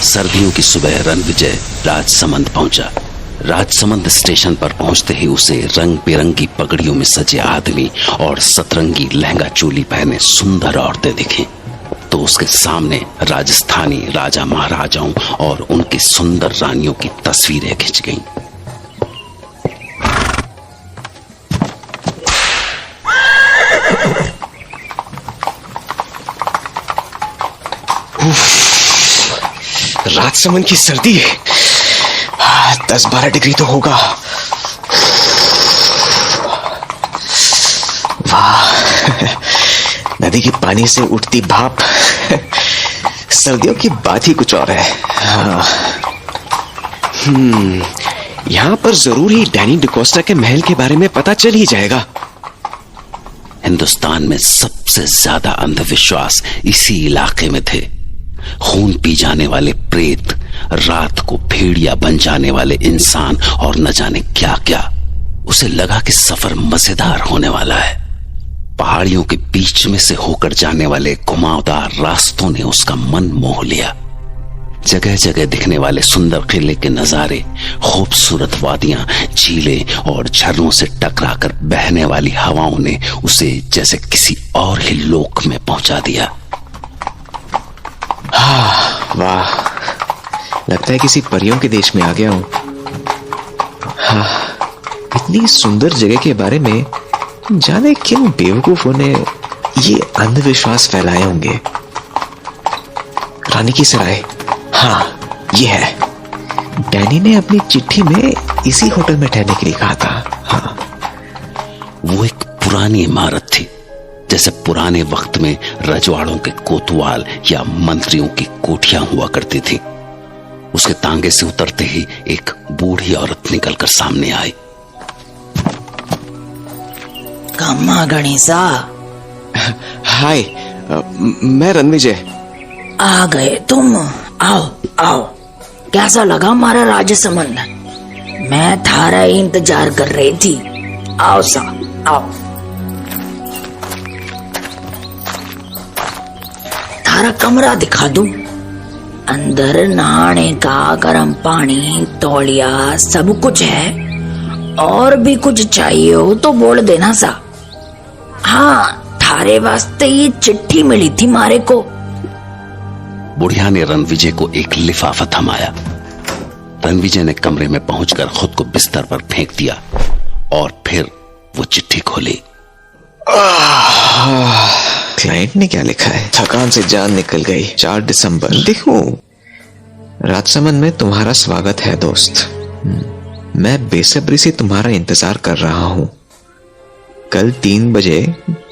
सर्दियों की सुबह रणविजय राजसमंद पहुंचा। राजसमंद स्टेशन पर पहुंचते ही उसे रंग बिरंगी पगड़ियों में सजे आदमी और सतरंगी लहंगा चोली पहने सुंदर औरतें दिखी। तो उसके सामने राजस्थानी राजा महाराजाओं और उनकी सुंदर रानियों की तस्वीरें खिंच गईं। राजसमंद की सर्दी 10-12 डिग्री तो होगा। वाह, नदी के पानी से उठती भाप सर्दियों की बात ही कुछ और है। यहाँ पर जरूर ही डैनी डिकोस्टा के महल के बारे में पता चल ही जाएगा। हिंदुस्तान में सबसे ज्यादा अंधविश्वास इसी इलाके में थे। खून पी जाने वाले प्रेत, रात को भेड़िया बन जाने वाले इंसान और न जाने क्या क्या। उसे लगा कि सफर मजेदार होने वाला है। पहाड़ियों के बीच में से होकर जाने वाले घुमावदार रास्तों ने उसका मन मोह लिया। जगह जगह दिखने वाले सुंदर किले के नजारे, खूबसूरत वादियां, झीलें और झरनों से टकराकर बहने वाली हवाओं ने उसे जैसे किसी और ही लोक में पहुंचा दिया। वाह, लगता है किसी परियों के देश में आ गया हूं। इतनी सुंदर जगह के बारे में जाने किन बेवकूफों ने ये अंधविश्वास फैलाए होंगे। रानी की सराय, हाँ ये है। डैनी ने अपनी चिट्ठी में इसी होटल में ठहरने के लिए कहा था। हाँ, वो एक पुरानी इमारत थी, जैसे पुराने वक्त में रजवाड़ों के कोतवाल या मंत्रियों की कोठियां हुआ करती थी। उसके तांगे से उतरते ही एक बूढ़ी औरत निकलकर सामने आई। कम्मा गणेशा। हाय, मैं रणविजय। आ गए तुम? आओ आओ। कैसा लगा हमारा राजसमंद? मैं थारा इंतजार कर रही थी। आओ सा, आओ। थारा कमरा दिखा दूं? अंदर नहाने का गर्म पानी, तौलिया, सब कुछ है। और भी कुछ चाहिए हो तो बोल देना सा। हाँ, थारे वास्ते ये चिट्ठी मिली थी मारे को। बुढ़िया ने रणविजय को एक लिफाफा थमाया। रणविजय ने कमरे में पहुंचकर खुद को बिस्तर पर फेंक दिया और फिर वो चिट्ठी खोली। क्लाइंट ने क्या लिखा है? थकान से जान निकल गई। 4 दिसंबर। देखो, राजसमंद में तुम्हारा स्वागत है दोस्त। मैं बेसब्री से तुम्हारा इंतजार कर रहा हूं। कल 3 बजे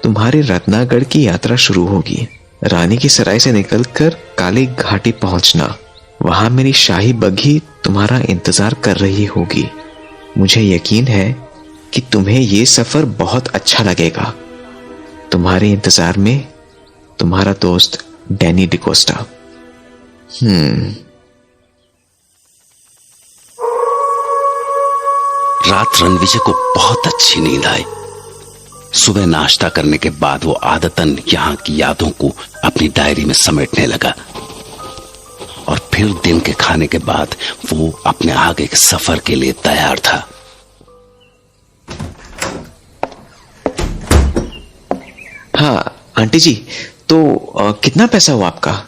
तुम्हारी रत्नागढ़ की यात्रा शुरू होगी। रानी की सराय से निकलकर काली घाटी पहुंचना। वहां मेरी शाही बग्घी तुम्हारा इंतजार कर रही होगी। मुझे यकीन है कि तुम्हें ये सफर बहुत अच्छा लगेगा। तुम्हारे इंतजार में तुम्हारा दोस्त डैनी डिकोस्टा। रात रणविजय को बहुत अच्छी नींद आई। सुबह नाश्ता करने के बाद वो आदतन यहाँ की यादों को अपनी डायरी में समेटने लगा और फिर दिन के खाने के बाद वो अपने आगे के सफर के लिए तैयार था। हाँ आंटी जी, तो कितना पैसा हुआ आपका?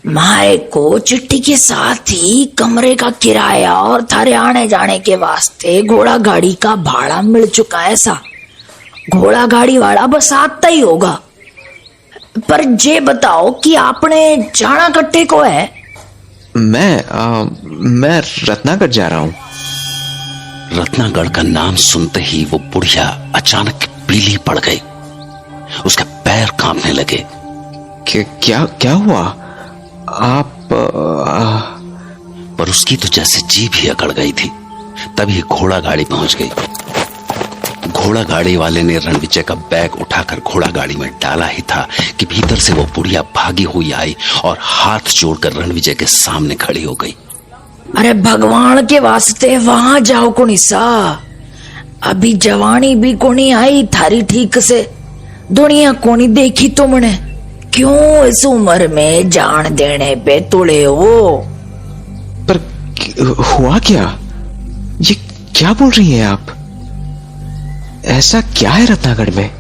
माए को चिट्ठी के साथ ही कमरे का किराया और थारे आने जाने के वास्ते घोड़ा गाड़ी का भाड़ा मिल चुका है सा। घोड़ा गाड़ी वाला बस आता ही होगा। पर जे बताओ कि आपने जाना कट्टे को है? मैं रत्नागढ़ जा रहा हूं। रत्नागढ़ का नाम सुनते ही वो बुढ़िया अचानक पीली पड़ गई। उसके पैर कांपने लगे। क्या हुआ? आप पर उसकी तो जैसे जीभ ही अकड़ गई थी। तभी घोड़ा गाड़ी पहुंच गई। घोड़ा गाड़ी वाले ने रणविजय का बैग उठाकर घोड़ा गाड़ी में डाला ही था कि भीतर से वो बुढ़िया भागी हुई आई और हाथ जोड़कर रणविजय के सामने खड़ी हो गई। अरे भगवान के वास्ते वहां जाओ कुनिसा। अभी जवानी भी कोनी आई थारी ठीक से। दुनिया कोनी देखी तुमने। क्यों इस उम्र में जान देने पे तुले हो? पर हुआ क्या? ये क्या बोल रही हैं आप? ऐसा क्या है रत्नागढ़ में?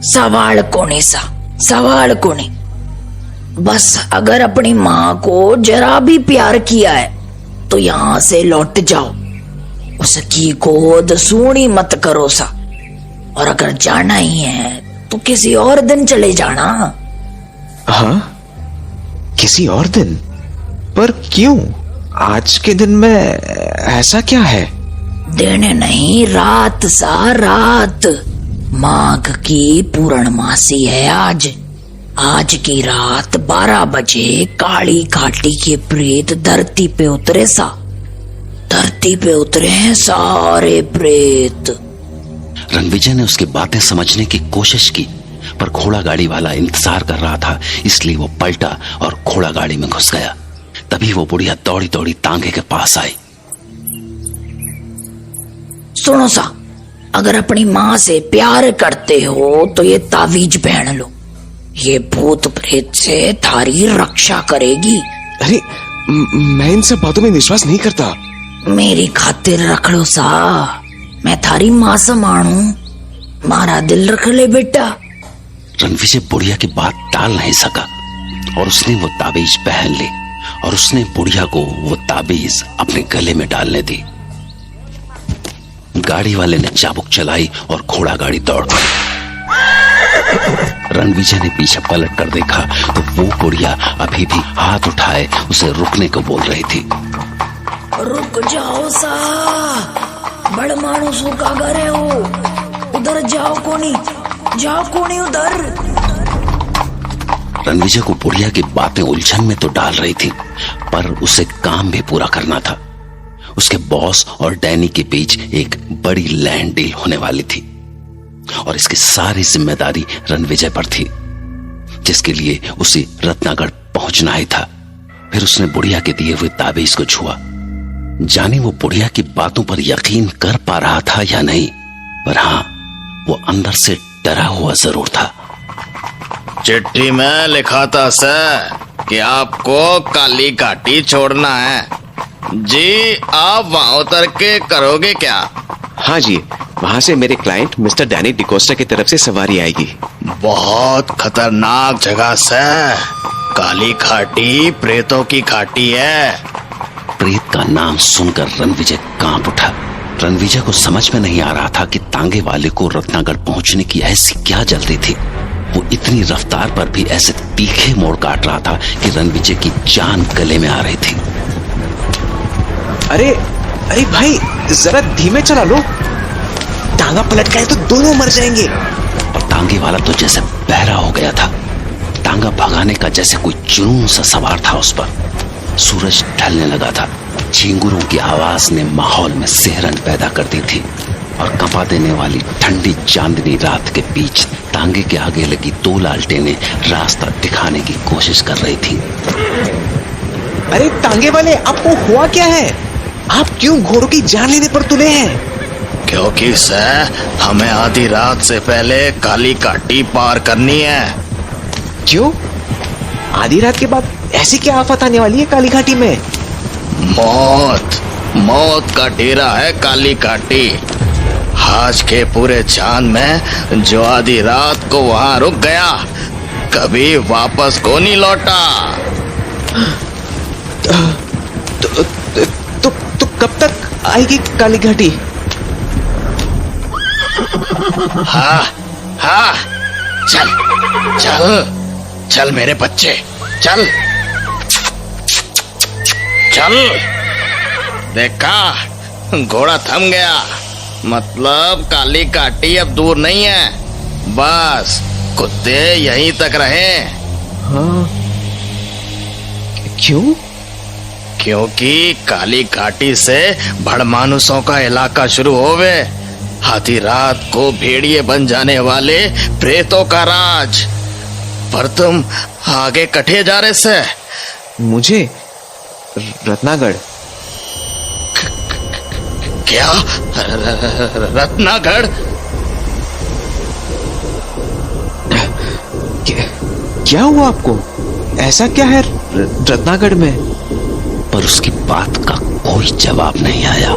सवाल कोनी सा, सवाल कोनी। बस अगर अपनी माँ को जरा भी प्यार किया है तो यहाँ से लौट जाओ, उसकी गोद सूनी मत करो सा। और अगर जाना ही है तो किसी और दिन चले जाना। हाँ, किसी और दिन? पर क्यों? आज के दिन में ऐसा क्या है? दिन नहीं, रात सा, रात। माघ की पूर्णमासी है आज। आज की रात 12 बजे काली घाटी के प्रेत धरती पे उतरे सा। धरती पे उतरे हैं सारे प्रेत। रणविजय ने उसकी बातें समझने की कोशिश की, पर घोड़ा गाड़ी वाला इंतजार कर रहा था, इसलिए वो पलटा और घोड़ा गाड़ी में घुस गया। तभी वो बुढ़िया दौड़ी दौड़ी तांगे के पास आई। सुनो सा, अगर अपनी माँ से प्यार करते हो तो ये तावीज पहन लो। ये भूत प्रेत से थारी रक्षा करेगी। अरे मैं इन सब बातों में विश्वास नहीं करता। मेरी खातिर रख लो सा, मैं थारी माँ समानू। मारा दिल रख ले बेटा। रणविजय बुढ़िया की बात टाल नहीं सका और उसने वो ताबीज पहन ली और उसने बुढ़िया को वो ताबीज अपने गले में डालने दी। गाड़ी वाले ने चाबुक चलाई और घोड़ा गाड़ी दौड़ गई। रणविजय ने पीछे पलट कर देखा तो वो बुढ़िया अभी भी हाथ उठाए उसे रुकने को बोल रही थी। रुक जाओ सा, बड़ मानुसों का घर है वो। उधर जाओ कोनी, जाओ कोनी उधर। रणविजय को बुढ़िया की बातें उलझन में तो डाल रही थी, पर उसे काम भी पूरा करना था। उसके बॉस और डैनी के बीच एक बड़ी लैंड डील होने वाली थी और इसकी सारी जिम्मेदारी रणविजय पर थी, जिसके लिए उसे रत्नागढ़ पहुंचना ही था। फिर उसने बुढ़िया के दिए हुए ताबीज को छुआ। जाने वो बुढ़िया की बातों पर यकीन कर पा रहा था या नहीं, पर हाँ, वो अंदर से डरा हुआ जरूर था। चिट्ठी में लिखा था सर कि आपको काली घाटी छोड़ना है। जी, आप वहां उतर के करोगे क्या? हाँ जी, वहाँ से मेरे क्लाइंट मिस्टर डैनी डिकोस्टा की तरफ से सवारी आएगी। बहुत खतरनाक जगह सर, काली घाटी प्रेतों की घाटी है। प्रेत का नाम सुनकर रणविजय कांप उठा। रणविजय को समझ में नहीं आ रहा था कि तांगे वाले को रत्नागढ़ पहुंचने की ऐसी क्या जल्दी थी। वो इतनी रफ्तार पर भी ऐसे तीखे मोड़ काट रहा था कि रणविजय की जान गले में आ रही थी। अरे अरे भाई, जरा धीमे चला लो, टांगा पलट गए तो दोनों मर जाएंगे। और तांगे वाला तो जैसे बहरा हो गया था। तांगा भगाने का जैसे कोई जुनून सा सवार था उस पर। सूरज ढलने लगा था। झींगुरों की आवाज ने माहौल में सिहरन पैदा कर दी थी और कंपा देने वाली ठंडी चांदनी रात के बीच तांगे के आगे लगी 2 लालटेनें रास्ता दिखाने की कोशिश कर रही थी। अरे तांगे वाले, आपको हुआ क्या है? आप क्यों घोड़ों की जान लेने पर तुले हैं? क्योंकि सर, हमें आधी रात से पहले काली घाटी पार करनी है। क्यों? आधी रात के बाद ऐसी क्या आफत आने वाली है काली घाटी में? मौत का डेरा है काली घाटी। आज के पूरे चांद में जो आधी रात को वहां रुक गया, कभी वापस को नहीं लौटा। तो कब तक आएगी काली घाटी? हाँ हाँ, चल चल चल मेरे बच्चे, चल चल। देखा, घोड़ा थम गया, मतलब काली घाटी अब दूर नहीं है। बस कुत्ते यहीं तक रहे। हाँ, क्यों? क्योंकि काली घाटी से भड़मानुसों का इलाका शुरू होवे। आधी रात को भेड़िए बन जाने वाले प्रेतों का राज। पर तुम आगे कटे जा रहे से। मुझे रत्नागढ़? क्या? रत्नागढ़? क्या हुआ आपको? ऐसा क्या है रत्नागढ़ में? पर उसकी बात का कोई जवाब नहीं आया।